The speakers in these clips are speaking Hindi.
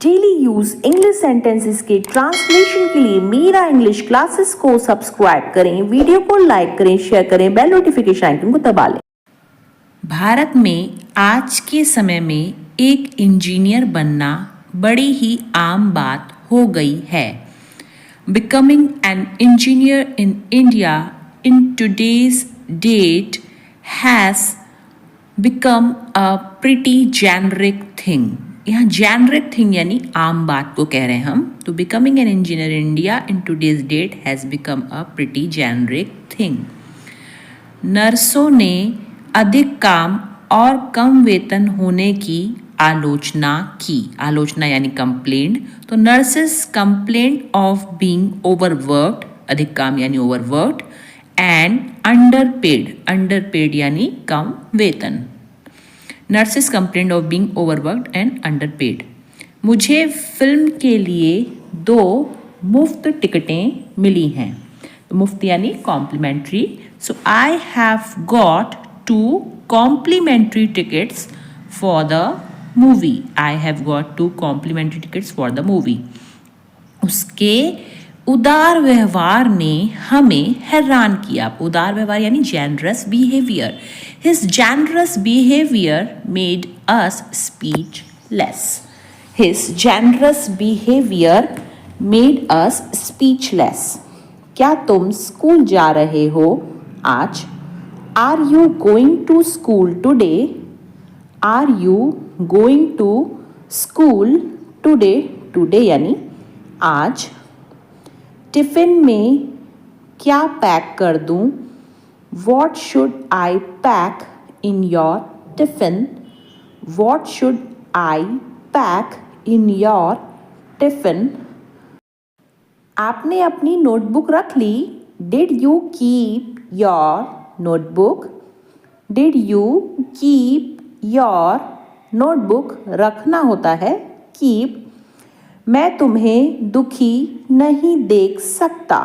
डेली यूज इंग्लिश सेंटेंसेस के ट्रांसलेशन के लिए मेरा इंग्लिश क्लासेस को सब्सक्राइब करें, वीडियो को लाइक करें, शेयर करें, बेल नोटिफिकेशन आइकन को दबा लें। भारत में आज के समय में एक इंजीनियर बनना बड़ी ही आम बात हो गई है। Becoming an engineer in India in today's date has become a pretty generic thing. यहाँ जेनरिक थिंग यानी आम बात को कह रहे हैं हम। तो becoming an engineer in India in today's date has become a pretty generic thing. नर्सों ने अधिक काम और कम वेतन होने की आलोचना की। आलोचना यानी कंप्लेंट। तो nurses complaint of being overworked, अधिक काम यानी ओवरवर्क्ड, एंड अंडरपेड, अंडरपेड यानी कम वेतन। Nurses complaint of being overworked and underpaid. मुझे फिल्म के लिए 2 मुफ्त टिकटें मिली हैं। तो मुफ्त यानी complimentary. So I have got 2 complimentary tickets for the movie. I have got 2 complimentary tickets for the movie. उसके उदार व्यवहार ने हमें हैरान किया। उदार व्यवहार यानी generous behaviour. His generous behaviour made us speechless. His generous behaviour made us speechless. क्या तुम स्कूल जा रहे हो आज? Are you going to school today? Are you going to school today? Today यानी आज। टिफ़िन में क्या पैक कर दूं? What should I pack in your tiffin? What should I pack in your tiffin? आपने अपनी नोटबुक रख ली? Did you keep your notebook? Did you keep your notebook? रखना होता है keep। मैं तुम्हें दुखी नहीं देख सकता।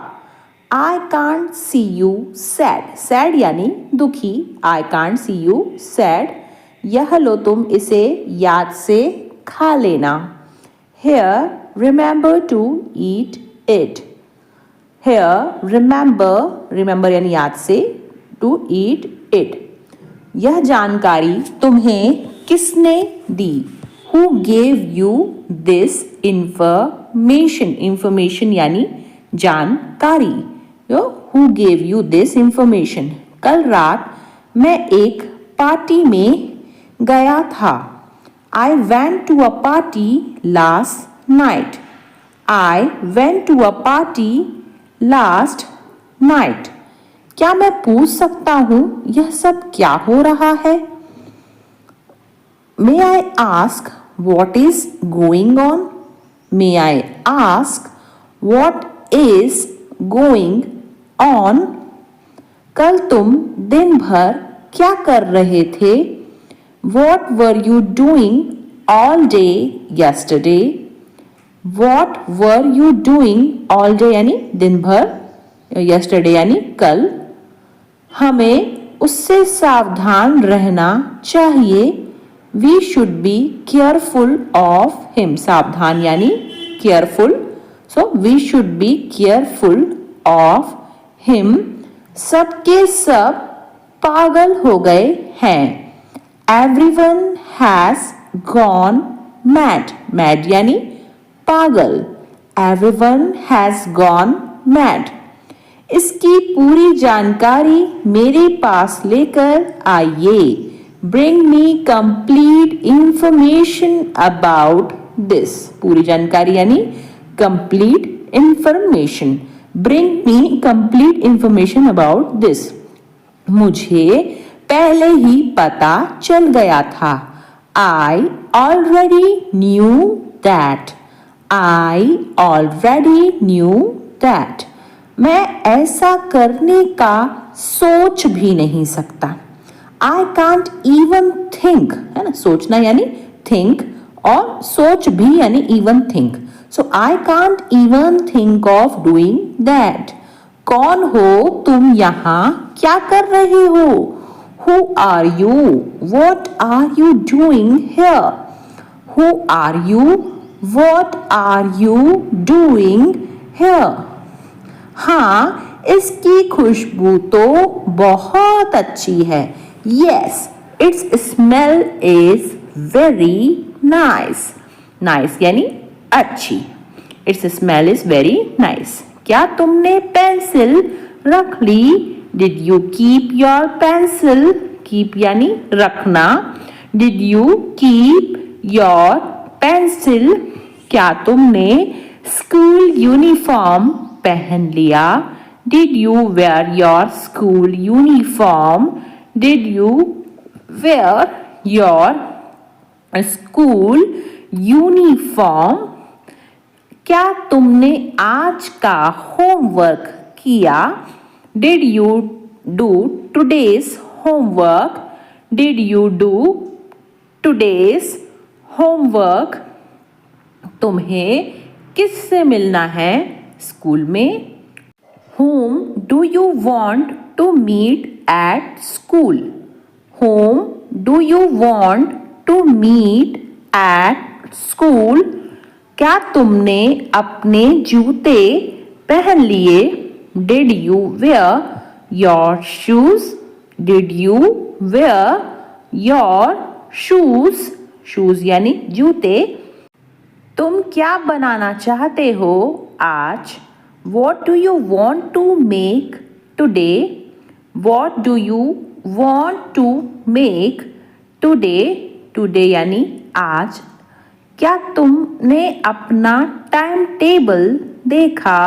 I can't see you sad. Sad यानी दुखी। I can't see you sad. यह लो, तुम इसे याद से खा लेना। Here, remember to eat it. Here, remember यानी याद से, to eat it. यह जानकारी तुम्हें किसने दी? Who gave you this information? Information यानी जानकारी। Who gave you this information? कल रात मैं एक पार्टी में गया था। I went to a party last night. I went to a party last night. क्या मैं पूछ सकता हूँ यह सब क्या हो रहा है? May I ask what is going on? May I ask what is going on? कल तुम दिन भर क्या कर रहे थे? What were you doing all day yesterday? What were you doing all day यानी दिन भर, yesterday यानी कल। हमें उससे सावधान रहना चाहिए। We should be careful of him. सावधान यानी careful. So we should be careful of him. सबके सब पागल हो गए हैं। Everyone has gone mad. Mad यानी पागल। Everyone has gone mad. इसकी पूरी जानकारी मेरे पास लेकर आइए। Bring me complete information about this. पूरी जानकारी यानी complete information. Bring me complete information about this. मुझे पहले ही पता चल गया था। I already knew that. I already knew that. मैं ऐसा करने का सोच भी नहीं सकता। I can't even think. है ना, सोचना यानी think, और सोच भी यानी even think. So I can't even think of doing that. कौन हो तुम यहाँ क्या कर रहे हो? Who are you? What are you doing here? Who are you? What are you doing here? हाँ, इसकी खुशबू तो बहुत अच्छी है. Yes, its smell is very nice. Nice यानी अच्छी. Its smell is very nice. क्या तुमने पेंसिल रख ली? Did you keep your pencil? Keep यानी रखना. Did you keep your pencil? क्या तुमने स्कूल यूनिफॉर्म पहन लिया? Did you wear your school uniform? Did you wear your school uniform? क्या तुमने आज का होमवर्क किया? Did you do today's homework? Did you do today's homework? तुम्हें किससे मिलना है स्कूल में? Whom do you want to meet at school? Whom do you want to meet at school? क्या तुमने अपने जूते पहन लिए? Did you wear your shoes? Did you wear your shoes? Shoes यानी जूते. तुम क्या बनाना चाहते हो आज? What do you want to make today? What do you want to make today? Today यानी आज. क्या तुमने अपना टाइम टेबल देखा?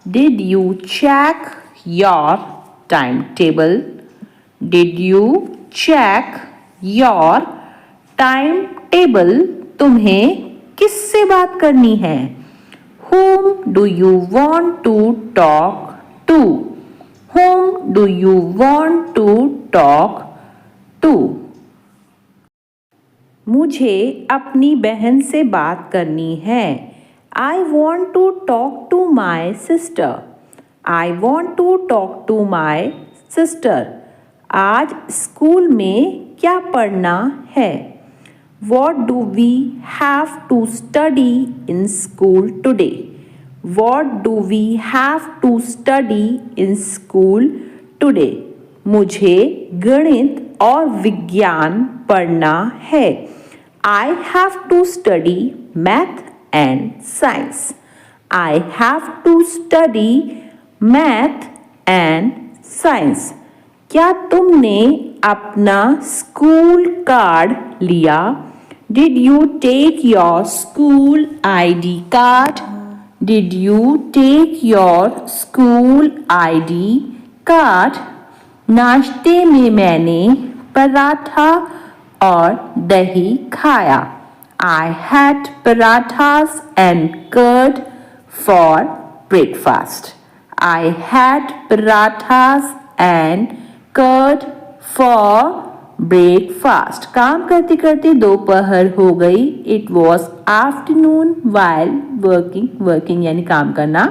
Did you check your timetable? Did you check your timetable? तुम्हें किससे बात करनी है? Whom do you want to talk to? Whom do you want to talk to? मुझे अपनी बहन से बात करनी है. I want to talk to my sister. I want to talk to my sister. आज स्कूल में क्या पढ़ना है? What do we have to study in school today? What do we have to study in school today? मुझे गणित और विज्ञान पढ़ना है. I have to study math and science. I have to study math and science. क्या तुमने अपना स्कूल कार्ड लिया? Did you take your school ID card? Did you take your school ID card? नाश्ते में मैंने पराठा और दही खाया. I had parathas and curd for breakfast. I had parathas and curd for breakfast. काम करते करते दोपहर हो गई. It was afternoon while working. Working यानी काम करना.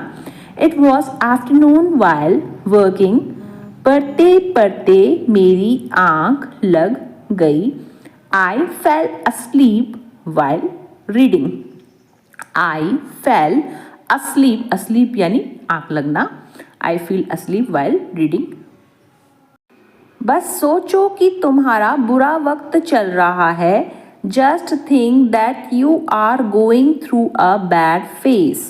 It was afternoon while working. पढ़ते पढ़ते मेरी आँख लग गई. I fell asleep while reading. I fell asleep. Asleep यानी आँख लगना. I fell asleep while reading. बस सोचो कि तुम्हारा बुरा वक्त चल रहा है. Just think that you are going through a bad phase.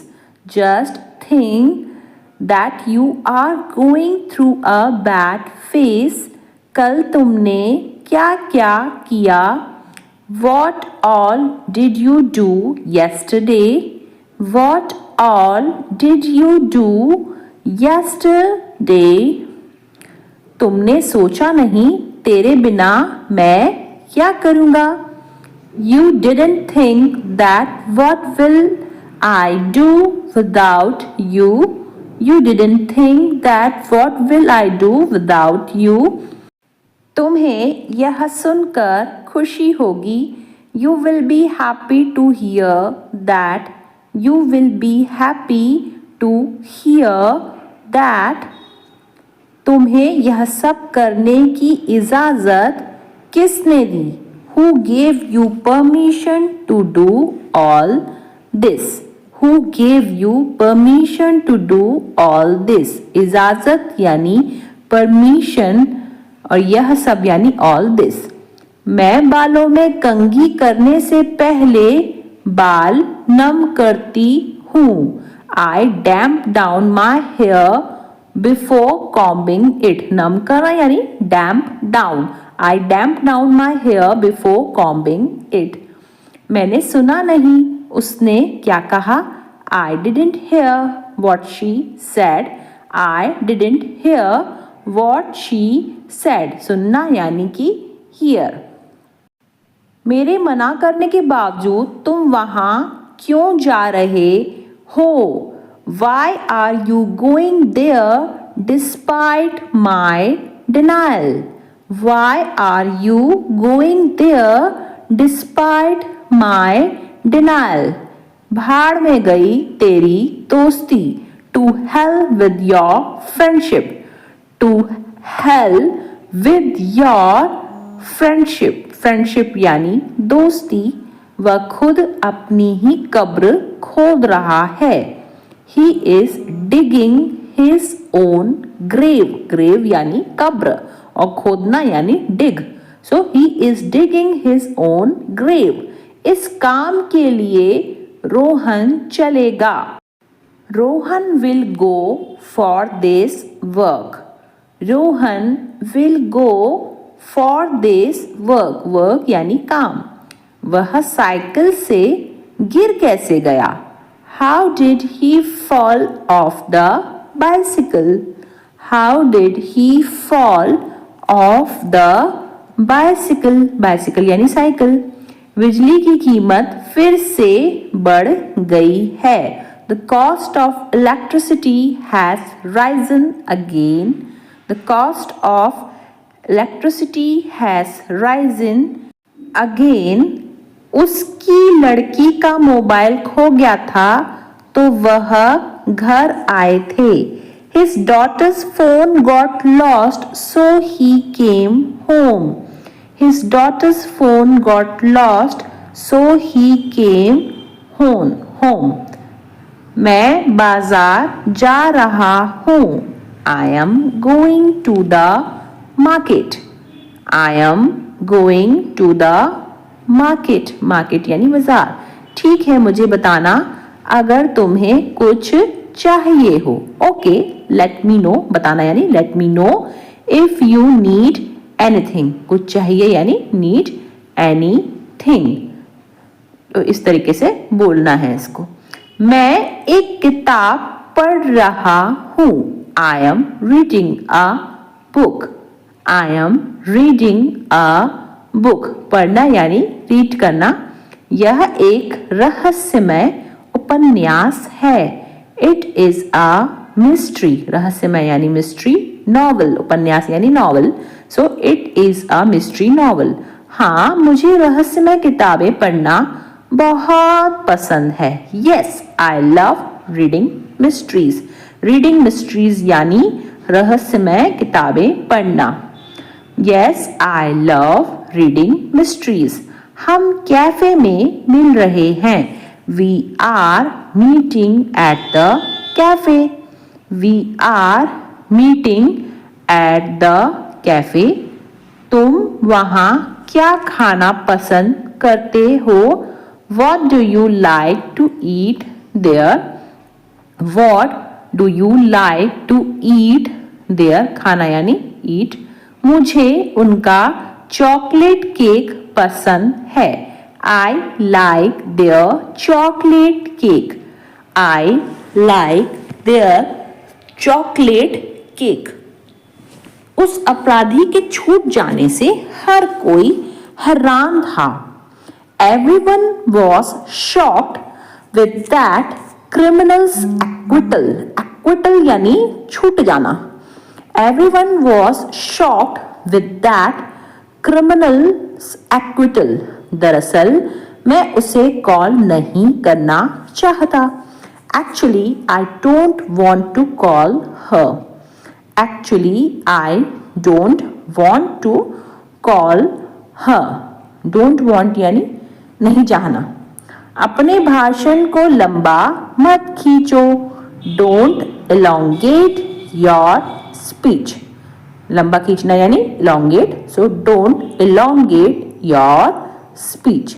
Just think that you are going through a bad phase. कल तुमने क्या क्या किया? What all did you do yesterday? What all did you do yesterday? तुमने सोचा नहीं तेरे बिना मैं क्या करूँगा? You didn't think that what will I do without you? You didn't think that what will I do without you? तुम्हें यह सुनकर खुशी होगी. You will be happy to hear that. You will be happy to hear that. तुम्हें यह सब करने की इजाज़त किसने दी? Who gave you permission to do all this? Who gave you permission to do all this? इजाजत यानी परमिशन और यह सब यानी ऑल दिस। मैं बालों में कंघी करने से पहले बाल नम करती हूँ। I damp down my hair before combing it. नम करना यानी damp down. I damp down my hair before combing it. मैंने सुना नहीं, उसने क्या कहा? I didn't hear what she said. I didn't hear what she said. सुनना यानी कि हियर। मेरे मना करने के बावजूद तुम वहां क्यों जा रहे हो? Why are you going there despite my denial? Why are you going there despite my denial? भाड़ में गई तेरी दोस्ती। To hell with your friendship. To hell with your friendship. Friendship यानी दोस्ती। वह खुद अपनी ही कब्र खोद रहा है। He is digging his own grave. grave यानी कब्र और खोदना यानी dig. So he is digging his own grave. इस काम के लिए रोहन चलेगा। Rohan will go for this work. Rohan will go for this work. work यानी काम। वह साइकिल से गिर कैसे गया? How did he fall off the bicycle? How did he fall off the bicycle? bicycle यानी साइकिल। बिजली की कीमत फिर से बढ़ गई है। The cost of electricity has risen again. The cost of electricity has risen again. उसकी लड़की का मोबाइल खो गया था तो वह घर आए थे। His daughter's phone got lost so he came home. His daughter's phone got lost so he came home. मैं बाजार जा रहा हूँ। I am going to the market. I am going to the market. market यानी बाजार। ठीक है, मुझे बताना अगर तुम्हें कुछ चाहिए हो। Okay, let me know. बताना यानी let me know if you need anything. कुछ चाहिए यानी नीड एनीथिंग। तो इस तरीके से बोलना है इसको। मैं एक किताब पढ़ रहा हूँ। I am reading a book. I am reading a book. पढ़ना यानी रीड करना। यह एक रहस्यमय उपन्यास है। It is a mystery. रहस्यमय यानी मिस्ट्री। नॉवल, उपन्यास यानी novel. So it is a mystery novel. हाँ, मुझे रहस्यमय किताबें पढ़ना बहुत पसंद है। Yes, I love reading mysteries. Reading mysteries यानी रहस्यमय किताबें पढ़ना। Yes, I love reading mysteries. हम कैफे में मिल रहे हैं। We are meeting at the cafe. We are meeting at the cafe. तुम वहाँ क्या खाना पसंद करते हो? What do you like to eat there? What do you like to eat there? खाना यानी eat। मुझे उनका चॉकलेट केक पसंद है। I like their chocolate cake. I like their chocolate cake. उस अपराधी के छूट जाने से हर कोई हैरान था। Everyone was shocked with that criminal's acquittal. Acquittal यानी छूट जाना। Everyone was shocked with that criminal's acquittal. दरअसल मैं उसे कॉल नहीं करना चाहता। Actually, I don't want to call her. Actually, I don't want to call her. Don't want यानी नहीं चाहना। अपने भाषण को लंबा मत खींचो। Don't elongate your speech. लंबा खींचना यानी elongate, so don't elongate your speech.